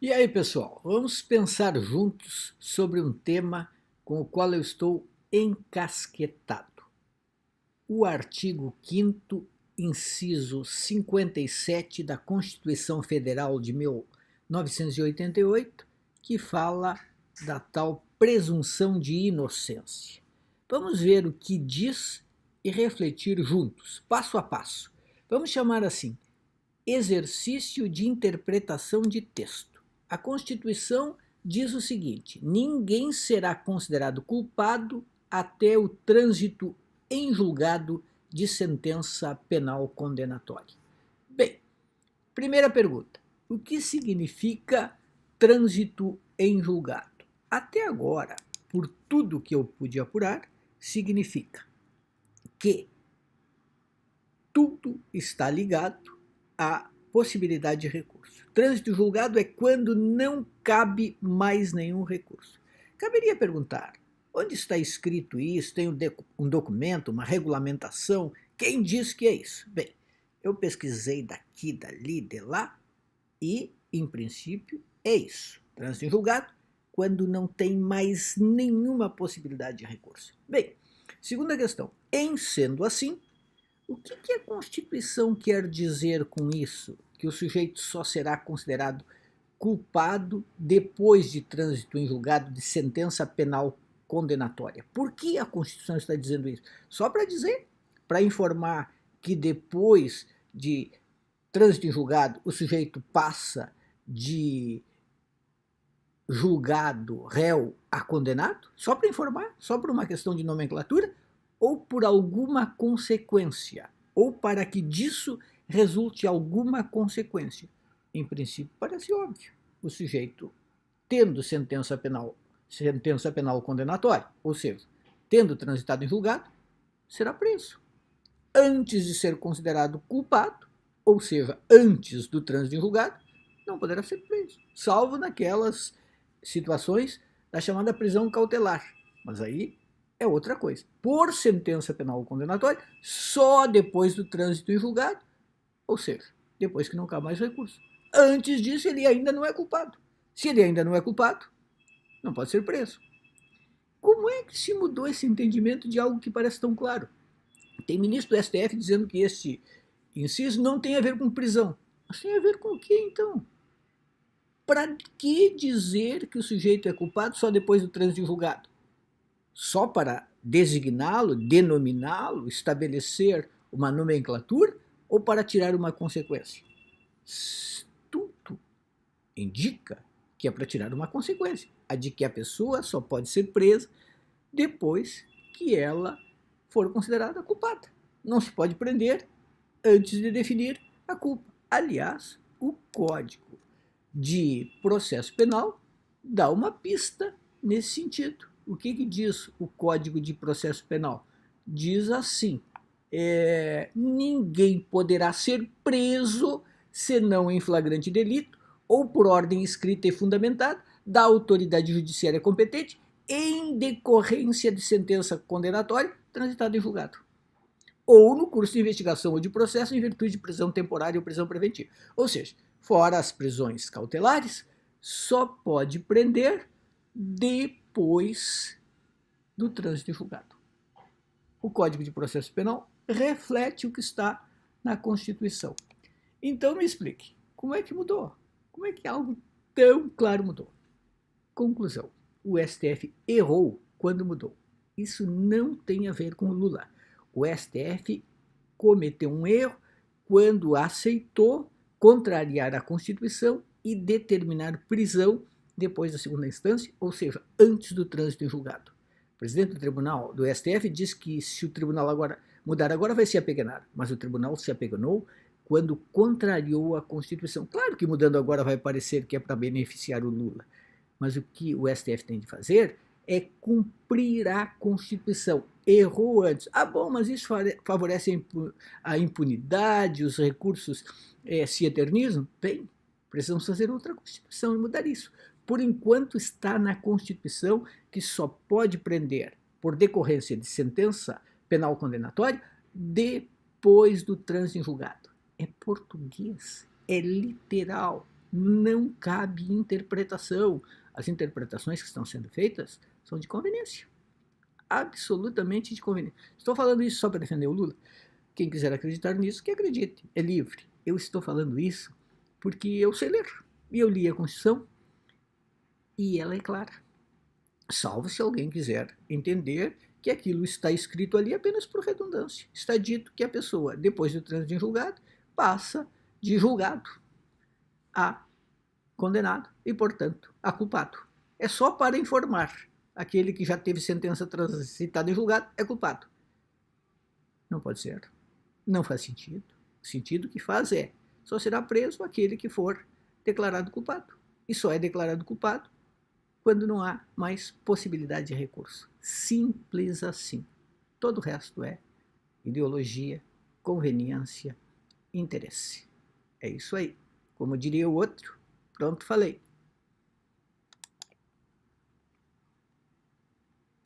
E aí, pessoal, vamos pensar juntos sobre um tema com o qual eu estou encasquetado. O artigo 5º, inciso 57 da Constituição Federal de 1988, que fala da tal presunção de inocência. Vamos ver o que diz e refletir juntos, passo a passo. Vamos chamar assim: exercício de interpretação de texto. A Constituição diz o seguinte: ninguém será considerado culpado até o trânsito em julgado de sentença penal condenatória. Bem, primeira pergunta: o que significa trânsito em julgado? Até agora, por tudo que eu pude apurar, significa que tudo está ligado à possibilidade de recurso. Trânsito julgado é quando não cabe mais nenhum recurso. Caberia perguntar: onde está escrito isso? Tem um documento, uma regulamentação? Quem diz que é isso? Bem, eu pesquisei daqui, dali, de lá e, em princípio, é isso. Trânsito em julgado quando não tem mais nenhuma possibilidade de recurso. Bem, segunda questão: em sendo assim, o que a Constituição quer dizer com isso? Que o sujeito só será considerado culpado depois de trânsito em julgado de sentença penal condenatória. Por que a Constituição está dizendo isso? Só para dizer, para informar que depois de trânsito em julgado o sujeito passa de julgado, réu a condenado? Só para informar? Só por uma questão de nomenclatura? Ou por alguma consequência? Ou para que disso resulte alguma consequência? Em princípio, parece óbvio. O sujeito, tendo sentença penal condenatória, ou seja, tendo transitado em julgado, será preso. Antes de ser considerado culpado, ou seja, antes do trânsito em julgado, não poderá ser preso, salvo naquelas situações da chamada prisão cautelar. Mas aí é outra coisa. Por sentença penal condenatória, só depois do trânsito em julgado, ou seja, depois que não cabe mais recurso. Antes disso, ele ainda não é culpado. Se ele ainda não é culpado, não pode ser preso. Como é que se mudou esse entendimento de algo que parece tão claro? Tem ministro do STF dizendo que este inciso não tem a ver com prisão. Mas tem a ver com o quê, então? Para que dizer que o sujeito é culpado só depois do trânsito em julgado? Só para designá-lo, denominá-lo, estabelecer uma nomenclatura ou para tirar uma consequência? Tudo indica que é para tirar uma consequência, a de que a pessoa só pode ser presa depois que ela for considerada culpada. Não se pode prender antes de definir a culpa. Aliás, o Código de Processo Penal dá uma pista nesse sentido. O que diz o Código de Processo Penal? Diz assim: ninguém poderá ser preso senão em flagrante delito ou por ordem escrita e fundamentada da autoridade judiciária competente em decorrência de sentença condenatória transitada em julgado, ou no curso de investigação ou de processo em virtude de prisão temporária ou prisão preventiva. Ou seja, fora as prisões cautelares, só pode prender depois do trânsito em julgado. O Código de Processo Penal reflete o que está na Constituição. Então me explique, como é que mudou? Como é que algo tão claro mudou? Conclusão: o STF errou quando mudou. Isso não tem a ver com o Lula. O STF cometeu um erro quando aceitou contrariar a Constituição e determinar prisão depois da segunda instância, ou seja, antes do trânsito em julgado. O presidente do tribunal do STF diz que se o tribunal agora mudar agora vai se apequenar, mas o tribunal se apequenou quando contrariou a Constituição. Claro que mudando agora vai parecer que é para beneficiar o Lula, mas o que o STF tem de fazer é cumprir a Constituição. Errou antes. Ah, bom, mas isso favorece a impunidade, os recursos se eternizam? Bem, precisamos fazer outra Constituição e mudar isso. Por enquanto está na Constituição que só pode prender por decorrência de sentença penal condenatória depois do trânsito em julgado. É português, é literal. não cabe interpretação. As interpretações que estão sendo feitas são de conveniência. Absolutamente de conveniência. Estou falando isso só para defender o Lula? Quem quiser acreditar nisso, que acredite, é livre. Eu estou falando isso porque eu sei ler. E eu li a Constituição e ela é clara. Salvo se alguém quiser entender que aquilo está escrito ali apenas por redundância. Está dito que a pessoa, depois do trânsito em julgado, passa de julgado a condenado e, portanto, a culpado. É só para informar. Aquele que já teve sentença transitada em julgado é culpado. Não pode ser. Não faz sentido. O sentido que faz é: só será preso aquele que for declarado culpado. E só é declarado culpado quando não há mais possibilidade de recurso. Simples assim. Todo o resto é ideologia, conveniência, interesse. É isso aí. Como diria o outro, pronto, falei.